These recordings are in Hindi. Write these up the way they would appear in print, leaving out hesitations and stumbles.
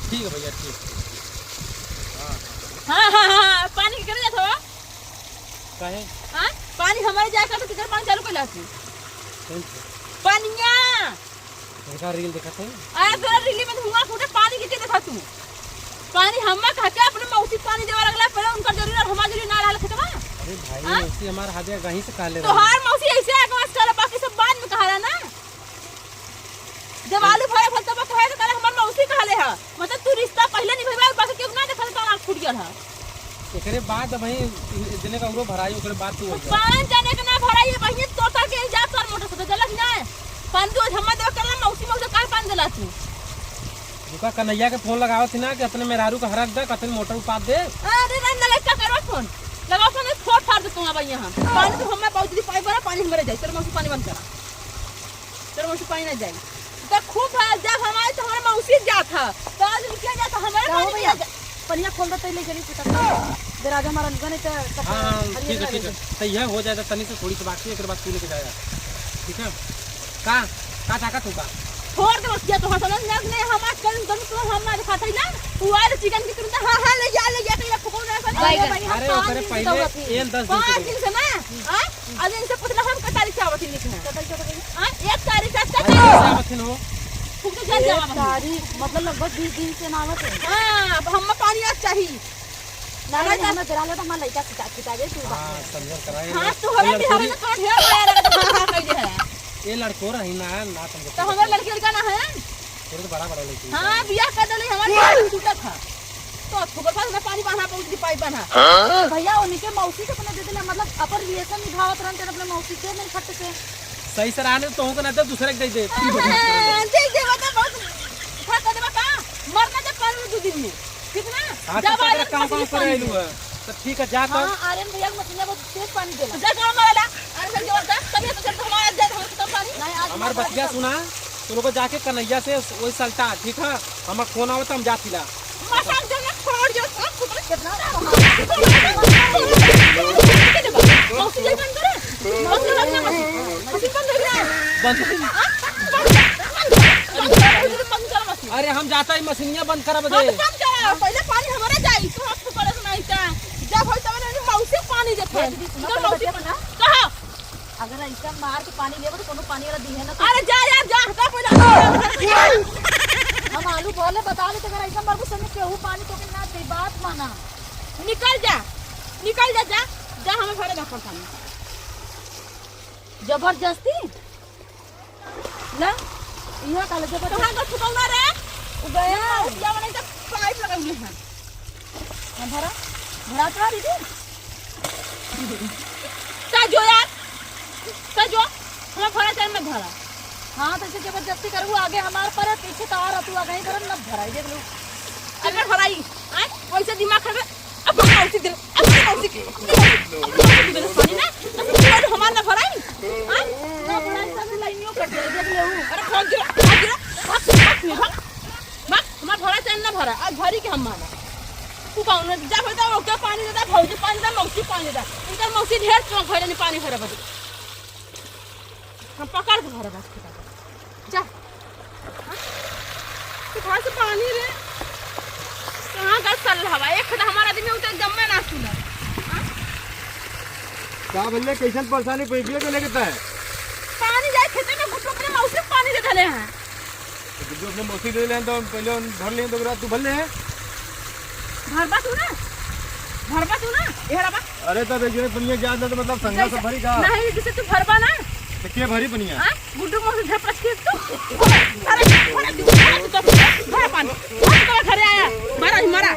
ठीक है भैया ठीक। हाँ पानी करे जात हो काहे हां पानी हमारे जाए का तो किधर पानी चालू कैला तू पानिया देखा रील देखा थे आ तोरा रील में धुआं फूटे पानी के देखा तू पानी हम्मा खा के अपने मौसी पानी देवा लगला पहले उनका जरूरी और हमार जरूरी ना रहल खतवा। अरे भाई मौसी हमार हाथ कहीं से काले तो हर मौसी ऐसे आवाज करे बाकी सब बाद में कहा ना जब आलू भरे फल तब कहे तो करे हमार मौसी कहले है मतलब तू रिश्ता पहले निभाई बाकी क्यों ना देखल तो आंख फूट गया है एकरे बाद भाई जने का उरो भराई ओकरे बाद तू पान जने के ना भराई बहिन तोता के जा तोर मोटर से देलक ना पान जो हम्मा देव करला मौसी मौसी का पान देला तू रुका कन्हैया के फोन लगाओ थी ना कि अपने मेहरारू का हरक दे कतन मोटर उपात दे। अरे नहीं लगा करवा फोन लगाओ फोन फोड़ फाड़ दे तुम अब यहां पानी तो हमें बहुत जल्दी पाइप भरा पानी मरे जाए तेरे मौसी पानी बंद करा तेरे मौसी पानी ना जाए तो खूब जब हमारे तो हमारे मौसी जा था तो आज क्या जाता हमारे पानी भैया पनिया खोल दे ले जरी पुता दे राजा हमारा निगने ते हां ठीक है तो यह हो जाएगा तनी से थोड़ी सी बाकी एक बात तू लेके जाएगा ठीक है का ताकत होगा छोड़ दे बस तो समझ नहीं हम आज कल तुम तो हम ना खाता ही ना तू आज चिकन की करता हां ले जा के पकड़ रहा है अरे ओकरे पहले 10 दिन से ना हां आज इनसे पूछना हम का तारीख आवत लिखना हां 1 तारीख का आवत हो खूब तो जा जवाब तारीख मतलब लगभग 20 दिन से ना आवत है। हां अब हम पानी आज चाहिए ना हम जरा ले तो हमार लइका किता दे तू हां समझ कराए हां तो हमें बिहार में काट है कह दे ये लड़को रही ना समझ तो हमारे लड़की लड़का ना है तेरे तो बड़ा लड़की हां बियाह कर देले हमारे टूटा था तो थोड़ा पास में पानी बहाना पहुंच की पाइप बना भैया उनके मौसी के अपने दे देले मतलब अपन रिलेशन निभावत रहन तेरे अपने मौसी से नहीं खट से सही से रहने तो को ना दे दूसरे के दे ठीक दे बता बहुत था कर दे बता मरना जब पानी में 2 दिन में ठीक ना जब आ काम करे आइलू है तो ठीक है जा तो हां आर्यन भैया मशीन में तेज पानी देला जा काम वाला अरे सर जोर का तभी तो चलता हमारा जा हम तो पानी नहीं आज हमार बतिया सुना तू लोग जाके कन्हैया से वही सलटा ठीक है हमार फोन आवत हम जातिला मसाक देना छोड़ जो कितना मौसी जल बंद करे मौसी लगना मौसी बंद हो गया बंद अरे हम जाता ही मशीनिया बंद करा बदे बंद कर पहले पानी हमारा जाई तो आपको करे सुनाई था जब होई तब ने मौसी पानी देते इधर मौसी कहा अगर ऐसा मार के पानी लेबो तो कोनो पानी वाला दी है ना अरे जा यार जा हटा पहले हम आलू बोले बता ले अगर ऐसा मार को समय केहू पानी तो ना दे बात माना निकल जा जा हमें भरे ना पानी जबरदस्ती ना इहा काले जबरदस्ती कहां का ठुकौना रे गया या बने तो पाइप लगाई है हम भरा तो दीदी का जो यार का जो हमें भरा टाइम में भरा हां तो ऐसे जबरदस्ती करू आगे हमारे पर पीछे तो आ रहा तू आगे करन न भराई देख लो अगर भराई वैसे दिमाग खराब अब मौसी दे अब मौसी की पानी ना अब हमार ना भराई हां ना भराई सब लाइनियों कर दे देख लो अरे खोल गिरा भाग हमार भरा टाइम ना भरा आज भरी के हम माना तू कौन जा होता ओके पानी देता भौजी पानी देता मौसी पानी देता इनका मौसी ढेर तो भरे नहीं पानी भरे बदे हम पकड़ के भरे बस जा तू कहां से पानी रे कहां का चल हवा एक खड़ा हमारा आदमी उतर जम्मे ना सुना का बोले कैसन परेशानी पैसे के लेके है पानी जाए खेते में घुटो अपने मौसी पानी दे देले हैं जो अपने मौसी ले लें तो पहले भर लें तो तू भर ले भरबा तू ना एहरा बा अरे तब एक जने पनिया जा तो मतलब संगा से भरी का नहीं जैसे तू भरबा ना तो के भरी पनिया हां गुड्डू मौसी झपस के तू अरे भरा पानी तो घरे आया मरा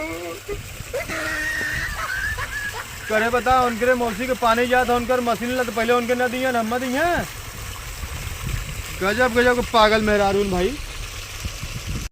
करे बता उनके मौसी के पानी जा था उनकर मशीन ला तो पहले उनके ना दिया हम दिए गजब के पागल मेहरारून भाई।